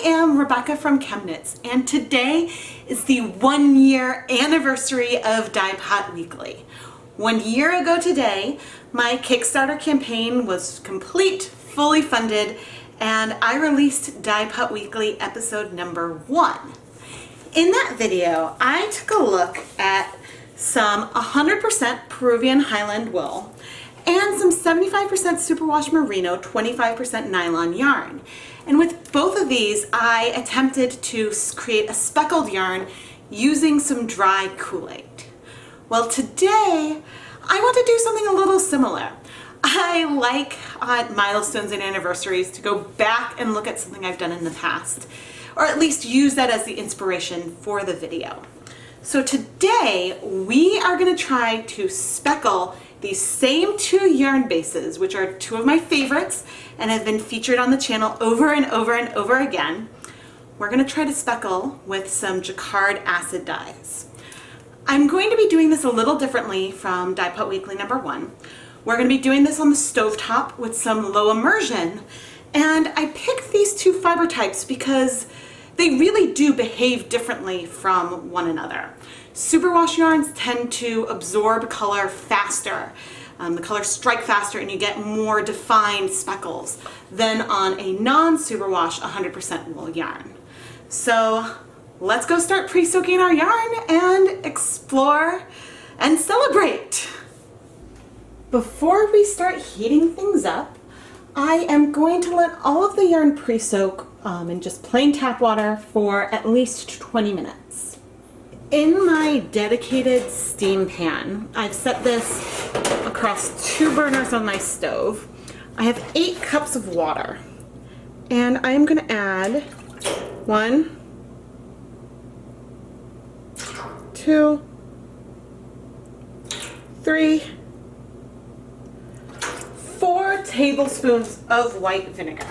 am Rebecca from ChemKnits, and today is the 1-year anniversary of Dyepot Weekly. 1 year ago today, my Kickstarter campaign was complete, fully funded, and I released Dyepot Weekly episode number 1. In that video, I took a look at some 100% Peruvian Highland wool and some 75% superwash merino, 25% nylon yarn. And with both of these, I attempted to create a speckled yarn using some dry KoolAid. Well, today, I want to do something a little similar. I like on milestones and anniversaries to go back and look at something I've done in the past, or at least use that as the inspiration for the video. So today, we are going to try to speckle these same 2 yarn bases, which are 2 of my favorites and have been featured on the channel over and over and over again. We're going to try to speckle with some Jacquard acid dyes. I'm going to be doing this a little differently from Dyepot Weekly number 1. We're going to be doing this on the stovetop with some low immersion, and I picked these 2 fiber types because they really do behave differently from one another. Superwash yarns tend to absorb color faster. The colors strike faster and you get more defined speckles than on a non-superwash 100% wool yarn. So let's go start pre-soaking our yarn and explore and celebrate. Before we start heating things up, I am going to let all of the yarn pre-soak in just plain tap water for at least 20 minutes. In my dedicated steam pan, I've set this across 2 burners on my stove. I have 8 cups of water, and I'm going to add 1, 2, 3, 4 tablespoons of white vinegar.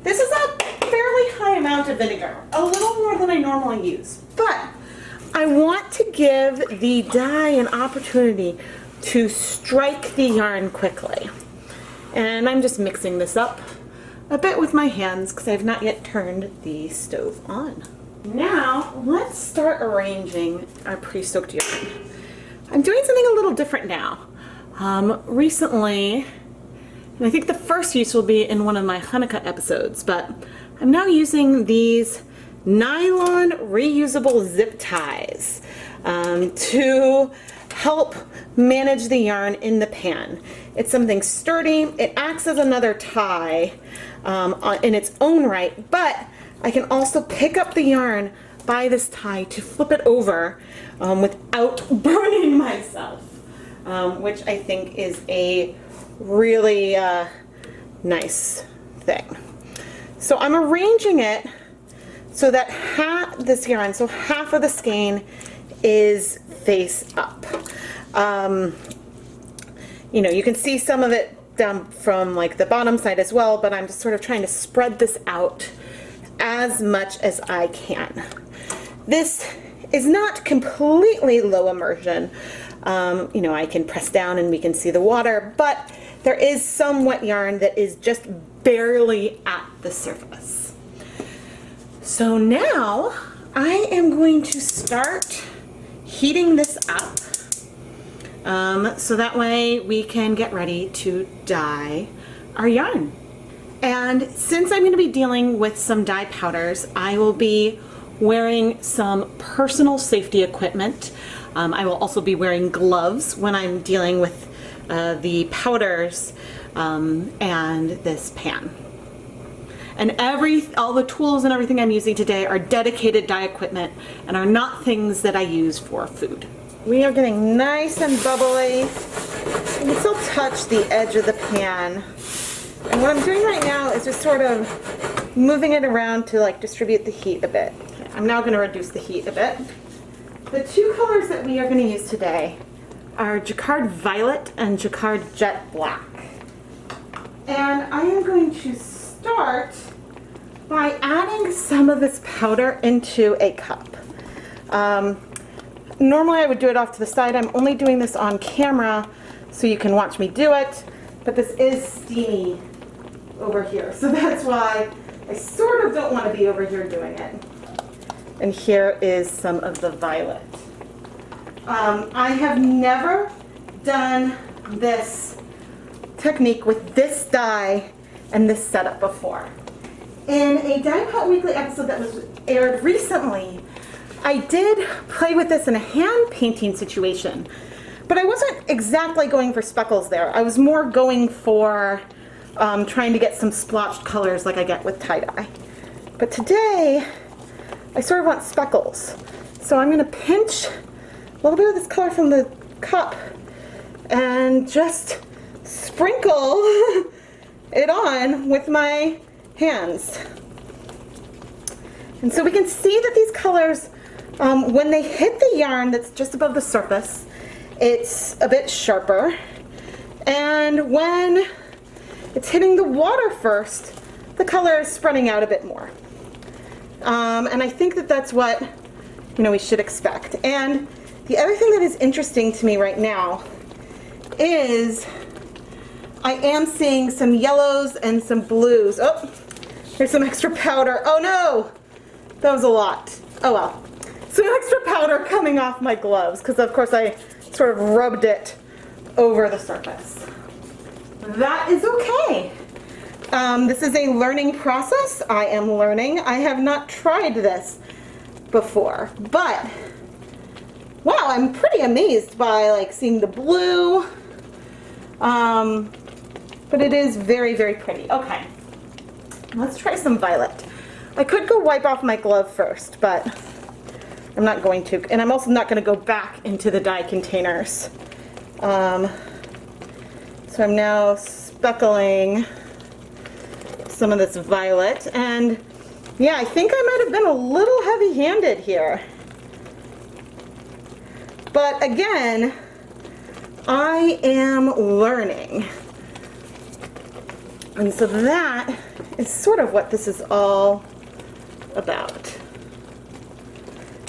This is a fairly high amount of vinegar, a little more than I normally use, but I want to give the dye an opportunity to strike the yarn quickly. And I'm just mixing this up a bit with my hands because I have not yet turned the stove on. Now, let's start arranging our pre-soaked yarn. I'm doing something a little different now. Recently, and I think the first use will be in one of my Hanukkah episodes, but I'm now using these nylon reusable zip ties to help manage the yarn in the pan. It's something sturdy. It acts as another tie in its own right, but I can also pick up the yarn by this tie to flip it over without burning myself, which I think is a really nice thing. So I'm arranging it so that half of the skein is face up. You know, you can see some of it down from like the bottom side as well, but I'm just sort of trying to spread this out as much as I can. This is not completely low immersion. You know, I can press down and we can see the water, but there is some wet yarn that is just barely at the surface. So now I am going to start heating this up so that way we can get ready to dye our yarn. And since I'm going to be dealing with some dye powders, I will be wearing some personal safety equipment. I will also be wearing gloves when I'm dealing with the powders and this pan. And all the tools and everything I'm using today are dedicated dye equipment and are not things that I use for food. We are getting nice and bubbly. You can still touch the edge of the pan. And what I'm doing right now is just sort of moving it around to like distribute the heat a bit. I'm now going to reduce the heat a bit. The 2 colors that we are going to use today are Jacquard Violet and Jacquard Jet Black. And I am going to start by adding some of this powder into a cup. Normally I would do it off to the side. I'm only doing this on camera so you can watch me do it, but this is steamy over here, so that's why I sort of don't want to be over here doing it. And here is some of the violet. I have never done this technique with this dye and this setup before. In a Dyepot Weekly episode that was aired recently, I did play with this in a hand painting situation, but I wasn't exactly going for speckles there. I was more going for trying to get some splotched colors like I get with tie-dye. But today, I sort of want speckles. So I'm going to pinch a little bit of this color from the cup and just sprinkle it on with my hands. And so we can see that these colors, when they hit the yarn that's just above the surface, it's a bit sharper. And when it's hitting the water first, the color is spreading out a bit more. And I think that that's what, we should expect. And the other thing that is interesting to me right now is I am seeing some yellows and some blues. Oh, there's some extra powder. Oh no, that was a lot. Oh well. Some extra powder coming off my gloves because of course I sort of rubbed it over the surface. That is okay. This is a learning process. I am learning. I have not tried this before, but wow, I'm pretty amazed by seeing the blue. But it is very, very pretty. Okay, let's try some violet. I could go wipe off my glove first, but I'm not going to. And I'm also not going to go back into the dye containers. So I'm now speckling some of this violet. And yeah, I think I might have been a little heavy-handed here. But again, I am learning. And so that is sort of what this is all about.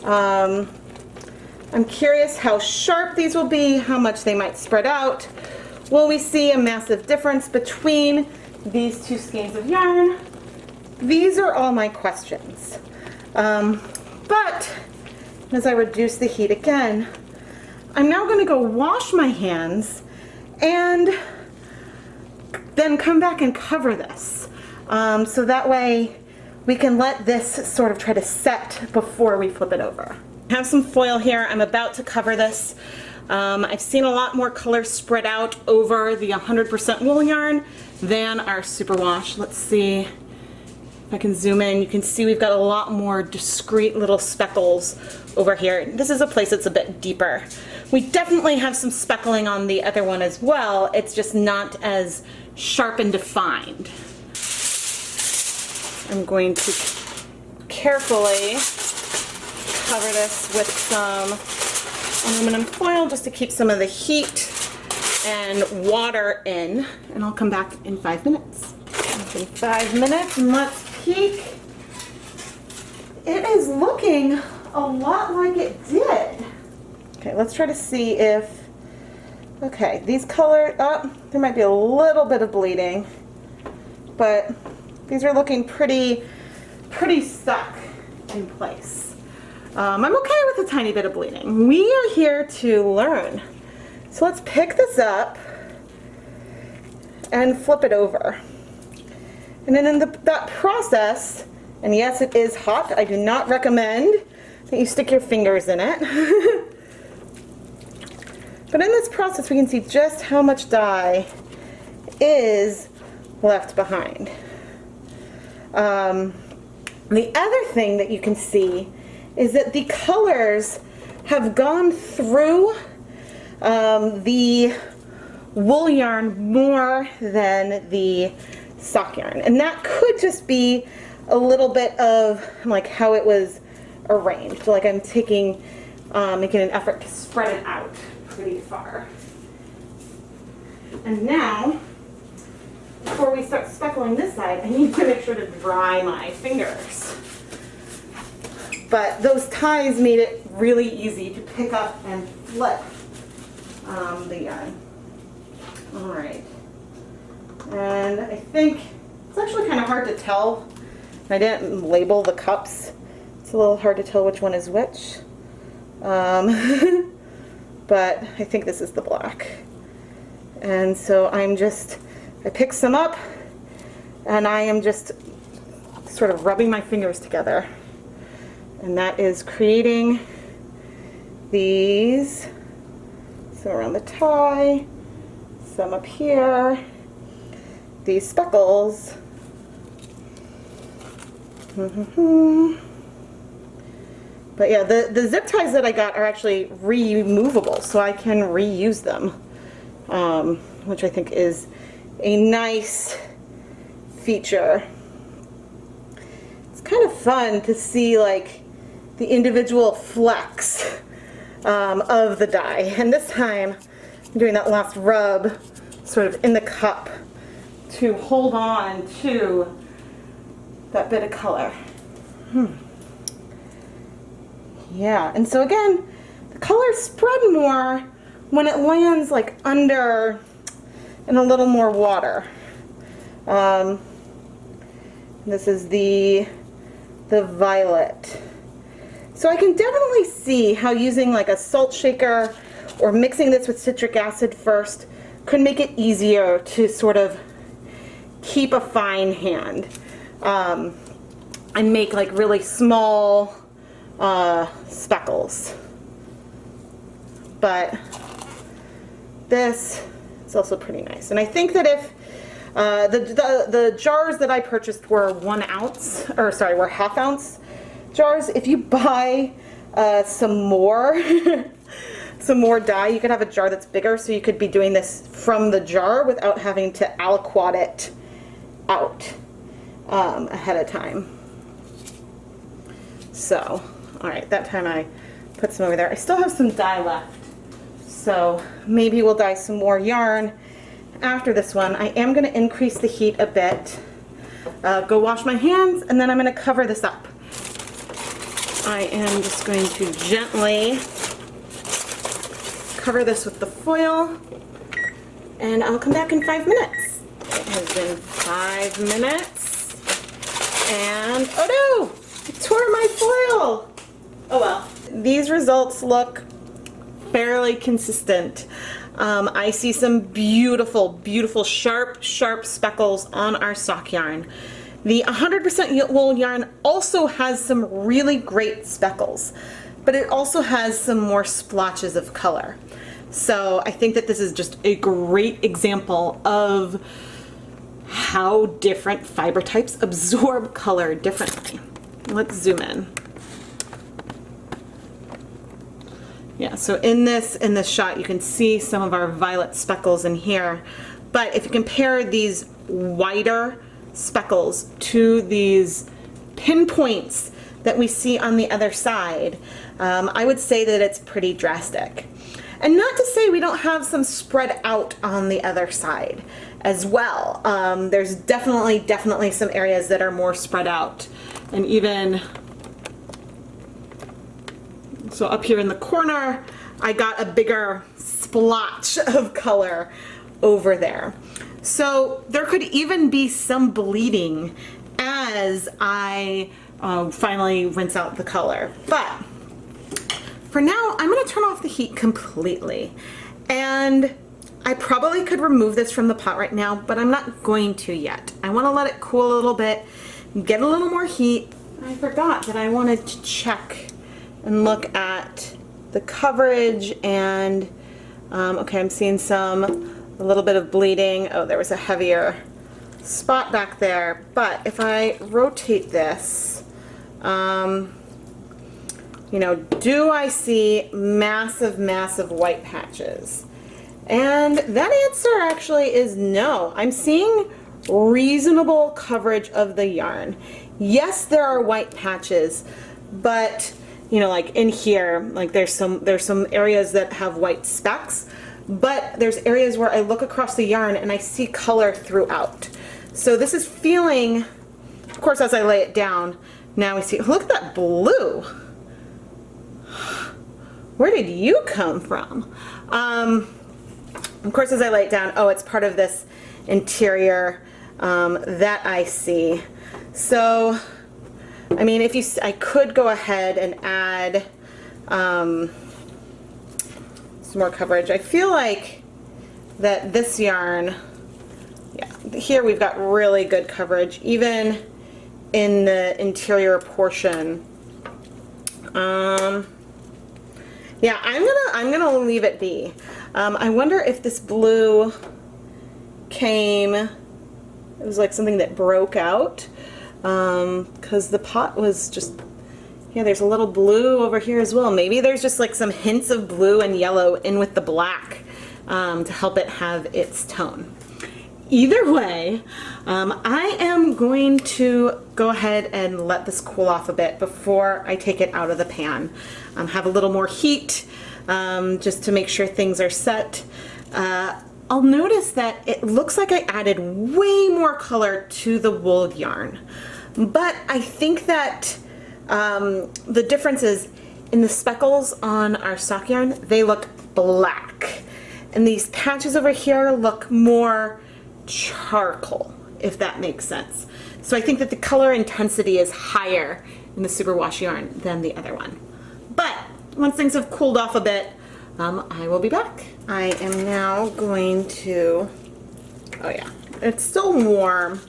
I'm curious how sharp these will be, how much they might spread out. Will we see a massive difference between these two skeins of yarn? These are all my questions. But as I reduce the heat again, I'm now going to go wash my hands and then come back and cover this. So that way we can let this sort of try to set before we flip it over. I have some foil here. I'm about to cover this. I've seen a lot more color spread out over the 100% wool yarn than our superwash. Let's see if I can zoom in. You can see we've got a lot more discrete little speckles over here. This is a place that's a bit deeper. We definitely have some speckling on the other one as well. It's just not as sharp and defined. I'm going to carefully cover this with some aluminum foil just to keep some of the heat and water in, and I'll come back in 5 minutes. In 5 minutes, and let's peek. It is looking a lot like it did. Okay, let's try to see if, okay, these colors, oh, there might be a little bit of bleeding, but these are looking pretty stuck in place. I'm okay with a tiny bit of bleeding. We are here to learn. So let's pick this up and flip it over. And then in that process, and yes, it is hot. I do not recommend that you stick your fingers in it. But in this process, we can see just how much dye is left behind. The other thing that you can see is that the colors have gone through the wool yarn more than the sock yarn, and that could just be a little bit of like how it was arranged. Like I'm taking, making an effort to spread it out pretty far. And now, before we start speckling this side, I need to make sure to dry my fingers. But those ties made it really easy to pick up and flip the yarn. All right. And I think it's actually kind of hard to tell I didn't label the cups. It's a little hard to tell which one is which. But I think this is the black. And so I pick some up and I am just sort of rubbing my fingers together. And that is creating these, some around the tie, some up here, these speckles. But yeah, the zip ties that I got are actually removable, so I can reuse them, which I think is a nice feature. It's kind of fun to see like the individual flecks of the dye. And this time I'm doing that last rub sort of in the cup to hold on to that bit of color. Yeah, and so again, the colors spread more when it lands like under in a little more water. This is the violet. So I can definitely see how using like a salt shaker or mixing this with citric acid first could make it easier to sort of keep a fine hand and make like really small speckles. But this is also pretty nice. And I think that if the jars that I purchased were 1 ounce, or sorry, were ½ ounce jars. If you buy some more some more dye, you could have a jar that's bigger, so you could be doing this from the jar without having to aliquot it out ahead of time. So, all right, that time I put some over there. I still have some dye left, so maybe we'll dye some more yarn after this one. I am going to increase the heat a bit, go wash my hands, and then I'm going to cover this up. I am just going to gently cover this with the foil, and I'll come back in 5 minutes. It has been 5 minutes, and oh no! I tore my foil! Oh well. These results look fairly consistent. I see some beautiful, beautiful, sharp speckles on our sock yarn. The 100% wool yarn also has some really great speckles, but it also has some more splotches of color. So I think that this is just a great example of how different fiber types absorb color differently. Let's zoom in. Yeah, so in this shot you can see some of our violet speckles in here, but if you compare these wider speckles to these pinpoints that we see on the other side, I would say that it's pretty drastic. And not to say we don't have some spread out on the other side as well. There's definitely some areas that are more spread out. And even, so up here in the corner, I got a bigger splotch of color over there. So there could even be some bleeding as I finally rinse out the color. But for now, I'm going to turn off the heat completely. And I probably could remove this from the pot right now, but I'm not going to yet. I want to let it cool a little bit, get a little more heat. I forgot that I wanted to check and look at the coverage, and okay, I'm seeing a little bit of bleeding. Oh, there was a heavier spot back there. But if I rotate this, you know, do I see massive white patches? And that answer actually is no. I'm seeing reasonable coverage of the yarn. Yes, there are white patches, but you know, like in here, like there's some areas that have white specks, but there's areas where I look across the yarn and I see color throughout. So this is feeling, of course, as I lay it down, now we see, look at that blue. Where did you come from? Of course, as I lay it down, oh, it's part of this interior that I see. So I mean, I could go ahead and add some more coverage. I feel like that this yarn, yeah, here we've got really good coverage, even in the interior portion. Yeah, I'm gonna leave it be. I wonder if this blue came, it was like something that broke out, because the pot was just, yeah, there's a little blue over here as well. Maybe there's just like some hints of blue and yellow in with the black to help it have its tone. Either way, I am going to go ahead and let this cool off a bit before I take it out of the pan. Have a little more heat just to make sure things are set. I'll notice that it looks like I added way more color to the wool yarn, but I think that the difference is in the speckles on our stock yarn, they look black, and these patches over here look more charcoal, if that makes sense. So I think that the color intensity is higher in the superwash yarn than the other one. But once things have cooled off a bit, I will be back. I am now going to, oh yeah, it's still warm,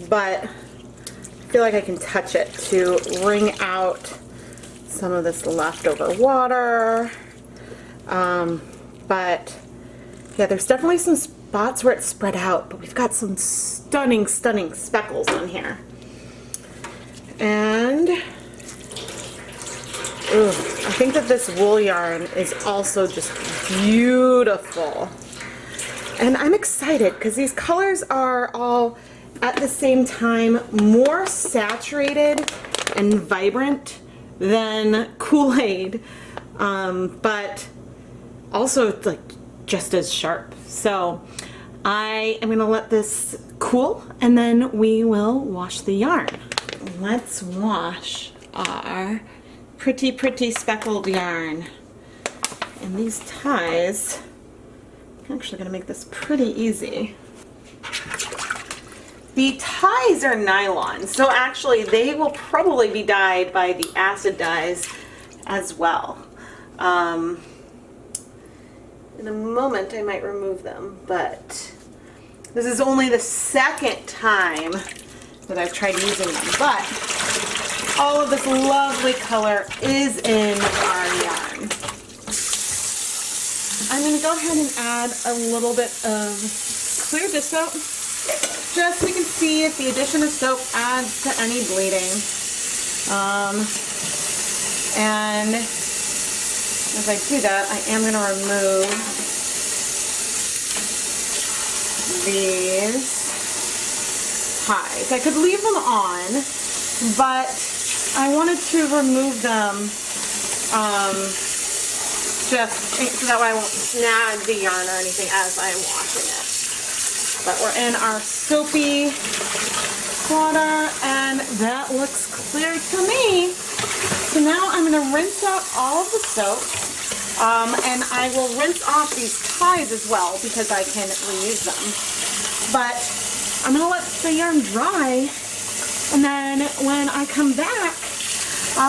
but I feel like I can touch it to wring out some of this leftover water. But yeah, there's definitely some spots where it's spread out, but we've got some stunning, stunning speckles on here. And ooh, I think that this wool yarn is also just beautiful. And I'm excited because these colors are all at the same time more saturated and vibrant than KoolAid, but also like just as sharp. So I am gonna let this cool and then we will wash the yarn. Let's wash our pretty, pretty speckled yarn. And these ties, I'm actually gonna make this pretty easy. The ties are nylon, so actually they will probably be dyed by the acid dyes as well. In a moment I might remove them, but this is only the second time that I've tried using them. But all of this lovely color is in our yarn. I'm going to go ahead and add a little bit of clear dish soap, just so we can see if the addition of soap adds to any bleeding. And as I do that, I am going to remove these ties. I could leave them on, but I wanted to remove them just so that way I won't snag the yarn or anything as I'm washing it. But we're in our soapy water, and that looks clear to me. So now I'm going to rinse out all of the soap, and I will rinse off these ties as well because I can reuse them. But I'm going to let the yarn dry, and then when I come back,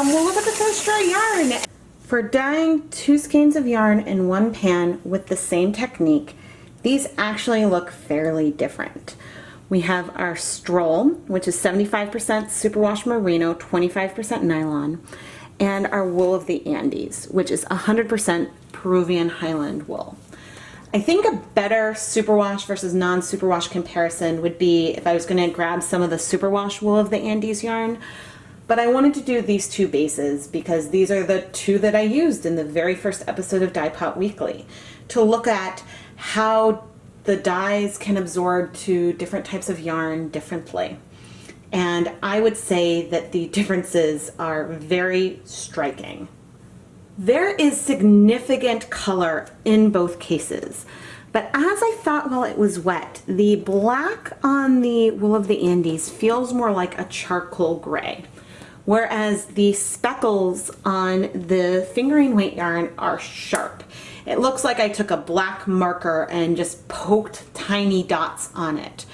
we'll look at the first dry yarn. For dyeing 2 skeins of yarn in one pan with the same technique, these actually look fairly different. We have our Stroll, which is 75% superwash merino, 25% nylon, and our wool of the Andes, which is 100% Peruvian highland wool. I think a better superwash versus non-superwash comparison would be if I was going to grab some of the superwash wool of the Andes yarn, but I wanted to do these 2 bases because these are the 2 that I used in the very first episode of Dyepot Weekly to look at how the dyes can absorb to different types of yarn differently. And I would say that the differences are very striking. There is significant color in both cases, but as I thought while it was wet, the black on the wool of the Andes feels more like a charcoal gray, whereas the speckles on the fingering weight yarn are sharp. It looks like I took a black marker and just poked tiny dots on it.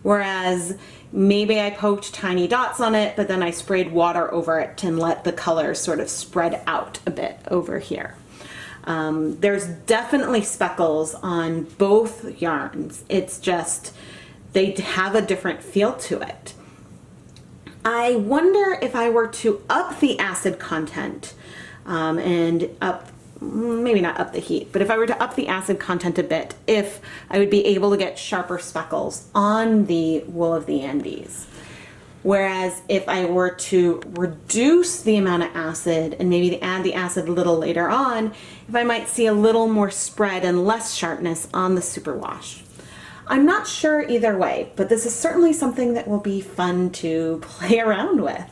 Whereas Maybe I poked tiny dots on it, but then I sprayed water over it and let the colors sort of spread out a bit over here. There's definitely speckles on both yarns. It's just, they have a different feel to it. I wonder if I were to up the acid content and up, maybe not up the heat, but if I were to up the acid content a bit, if I would be able to get sharper speckles on the wool of the Andes. Whereas if I were to reduce the amount of acid and maybe add the acid a little later on, if I might see a little more spread and less sharpness on the superwash. I'm not sure either way, but this is certainly something that will be fun to play around with.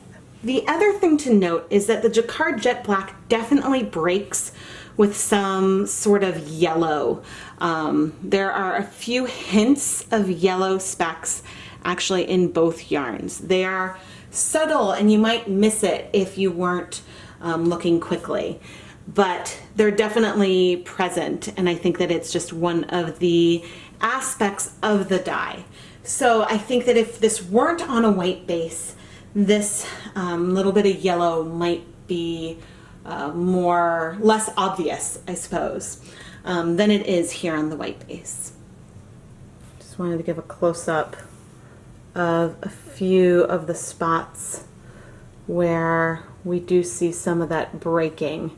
The other thing to note is that the Jacquard Jet Black definitely breaks with some sort of yellow. There are a few hints of yellow specks actually in both yarns. They are subtle and you might miss it if you weren't looking quickly, but they're definitely present, and I think that it's just one of the aspects of the dye. So I think that if this weren't on a white base, this little bit of yellow might be less obvious, I suppose, than it is here on the white base. Just wanted to give a close-up of a few of the spots where we do see some of that breaking.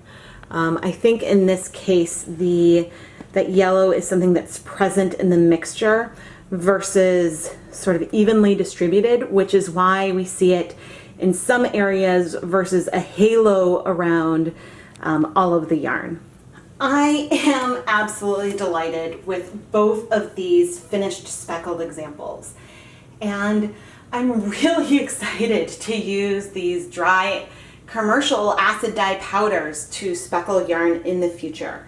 I think in this case that yellow is something that's present in the mixture versus sort of evenly distributed, which is why we see it in some areas versus a halo around all of the yarn. I am absolutely delighted with both of these finished speckled examples, and I'm really excited to use these dry commercial acid dye powders to speckle yarn in the future.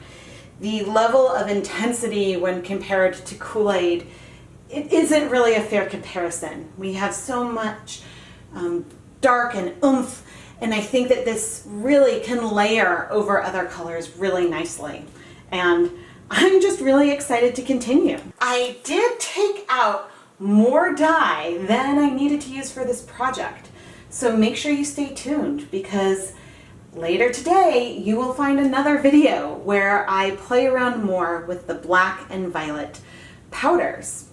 The level of intensity when compared to KoolAid, it isn't really a fair comparison. We have so much dark and oomph, and I think that this really can layer over other colors really nicely. And I'm just really excited to continue. I did take out more dye than I needed to use for this project, so make sure you stay tuned, because later today you will find another video where I play around more with the black and violet powders.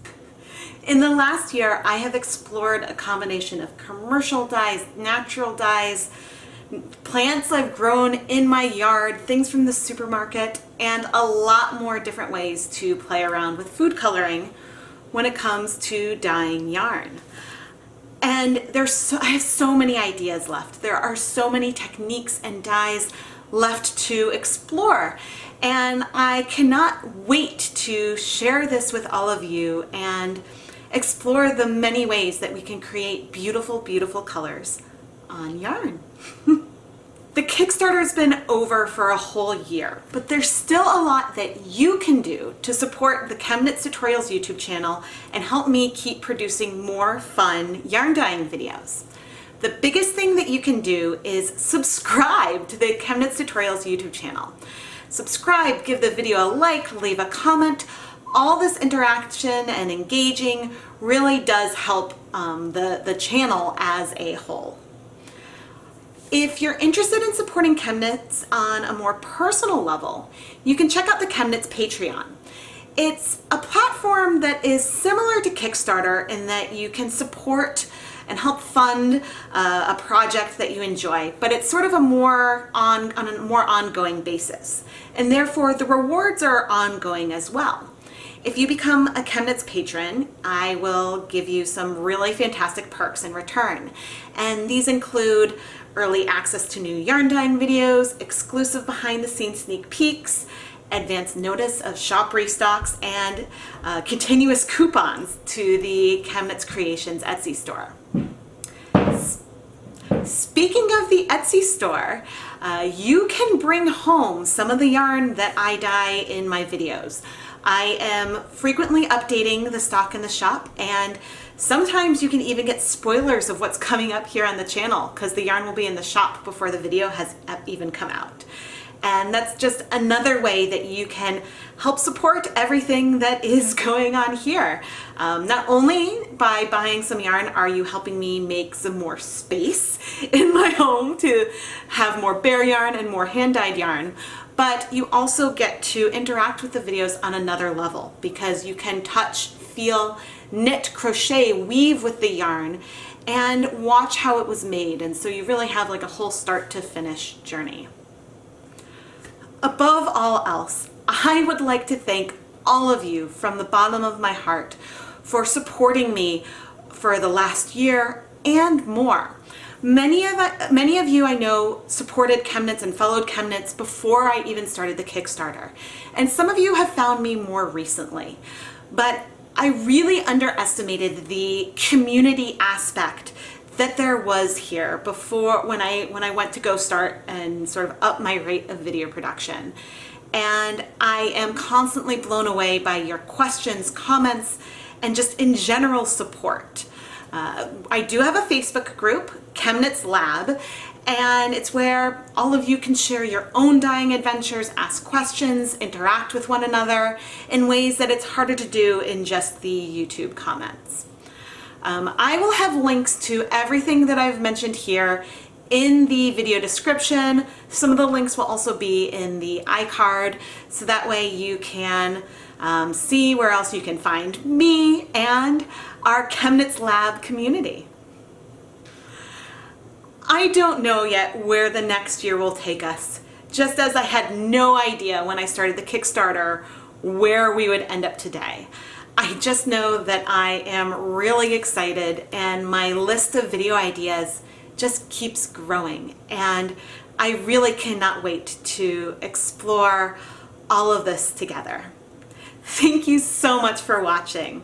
In the last year, I have explored a combination of commercial dyes, natural dyes, plants I've grown in my yard, things from the supermarket, and a lot more different ways to play around with food coloring when it comes to dyeing yarn. And I have so many ideas left. There are so many techniques and dyes left to explore. And I cannot wait to share this with all of you and explore the many ways that we can create beautiful, beautiful colors on yarn. The Kickstarter has been over for a whole year, but there's still a lot that you can do to support the ChemKnits Tutorials YouTube channel and help me keep producing more fun yarn dyeing videos. The biggest thing that you can do is subscribe to the ChemKnits Tutorials YouTube channel. Subscribe, give the video a like, leave a comment. All this interaction and engaging really does help the channel as a whole. If you're interested in supporting ChemKnits on a more personal level, you can check out the ChemKnits Patreon. It's a platform that is similar to Kickstarter in that you can support and help fund a project that you enjoy, but it's sort of on a more ongoing basis. And therefore the rewards are ongoing as well. If you become a ChemKnits patron, I will give you some really fantastic perks in return. And these include early access to new yarn dyeing videos, exclusive behind the scenes sneak peeks, advance notice of shop restocks, and continuous coupons to the ChemKnits Creations Etsy store. Speaking of the Etsy store, you can bring home some of the yarn that I dye in my videos. I am frequently updating the stock in the shop, and sometimes you can even get spoilers of what's coming up here on the channel because the yarn will be in the shop before the video has even come out. And that's just another way that you can help support everything that is going on here. Not only by buying some yarn are you helping me make some more space in my home to have more bare yarn and more hand-dyed yarn, but you also get to interact with the videos on another level because you can touch, feel, knit, crochet, weave with the yarn, and watch how it was made. And so you really have like a whole start to finish journey. Above all else, I would like to thank all of you from the bottom of my heart for supporting me for the last year and more. Many of you I know supported ChemKnits and followed ChemKnits before I even started the Kickstarter. And some of you have found me more recently. But I really underestimated the community aspect that there was here before when I went to go start and sort of up my rate of video production. And I am constantly blown away by your questions, comments, and just in general support. I do have a Facebook group, ChemKnits Lab, and it's where all of you can share your own dyeing adventures, ask questions, interact with one another in ways that it's harder to do in just the YouTube comments. I will have links to everything that I've mentioned here in the video description. Some of the links will also be in the iCard, so that way you can see where else you can find me and our ChemKnits Lab community. I don't know yet where the next year will take us, just as I had no idea when I started the Kickstarter where we would end up today. I just know that I am really excited and my list of video ideas just keeps growing, and I really cannot wait to explore all of this together. Thank you so much for watching.